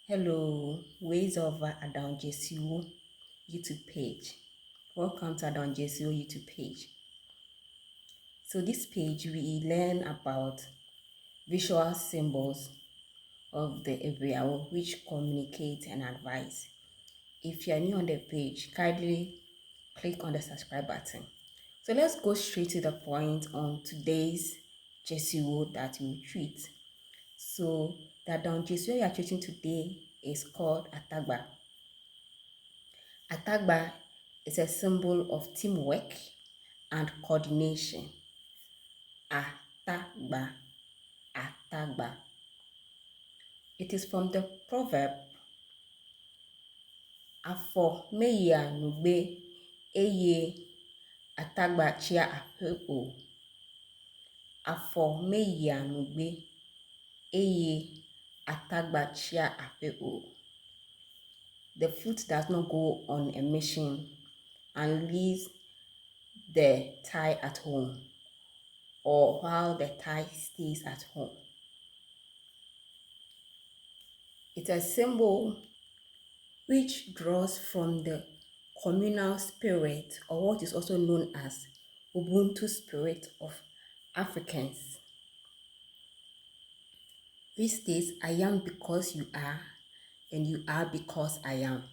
Hello, ways of Adon JCO YouTube page. Welcome to Adon JCO YouTube page. So this page we learn about visual symbols of the Eʋegbe which communicate and advise. If you are new on the page, kindly click on the subscribe button. So let's go straight to the point on today's JCO that we treat. So the Adon JCO we are treating today is called Atagba. Atagba is a symbol of teamwork and coordination. Atagba, Atagba. It is from the proverb Afọ meya nugbe eye Atagba chia Ƒuƒoƒo. Afọ meya nugbe eye Atagba chia Ƒuƒoƒo. The foot does not go on a mission and leaves the tie at home, or while the tie stays at home. It's a symbol which draws from the communal spirit, or what is also known as Ubuntu spirit of Africans, which states, I am because you are, and you are because I am.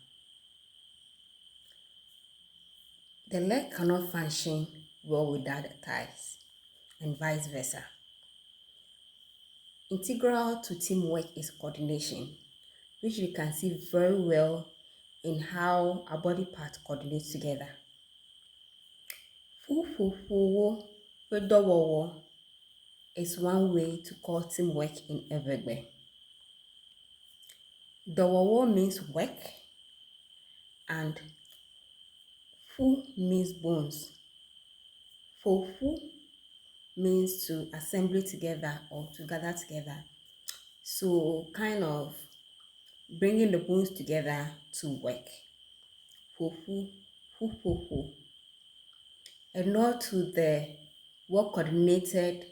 The leg cannot function well without the thighs, and vice versa. Integral to teamwork is coordination, which we can see very well in how our body parts coordinate together. Ƒuƒoƒo with Dɔwɔwɔ is one way to call teamwork in Eʋegbe. Dɔwɔwɔ means work, and Ƒu means bones. Ƒoƒu means to assemble together or to gather together. So kind of bringing the bones together to work. Ƒoƒu, ƒuƒoƒo. A nod to the well-coordinated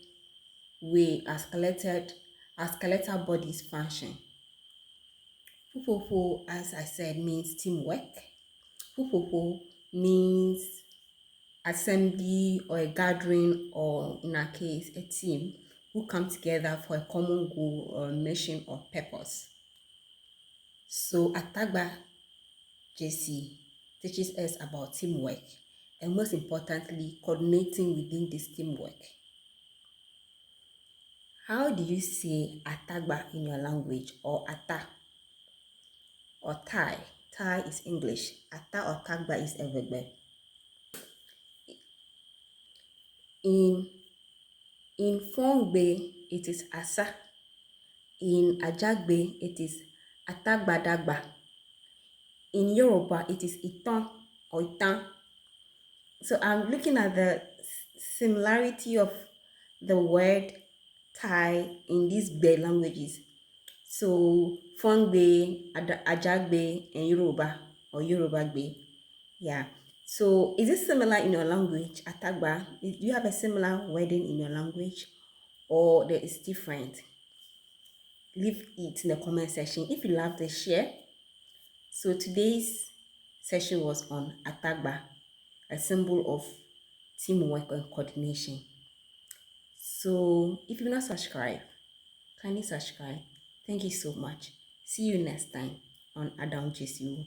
way our skeletal bodies function. Ƒuƒoƒo, as I said, means teamwork. Ƒuƒoƒo means assembly or a gathering, or in our case, a team who come together for a common goal or mission or purpose. So Atagba JC teaches us about teamwork, and most importantly, coordinating within this teamwork. How do you say Atagba in your language, or Ata, or Tai? Tai is English. Ata or Atagba is Eʋegbe. In Eʋegbe, it is Asa. In Atagba, it is Atagbadagba. In Yoruba, it is Itan or Itan. So I'm looking at the similarity of the word Thai in these Gbe languages. So Eʋegbe, Atagba, and Yoruba or Yoruba Gbe. Yeah. So is it similar in your language, Atagba? Do you have a similar wording in your language, or there is different? Leave it in the comment section. If you love this, share. So today's session was on Atagba, a symbol of teamwork and coordination. So if you're not subscribed, kindly subscribe. Thank you so much. See you next time on Adon JCO.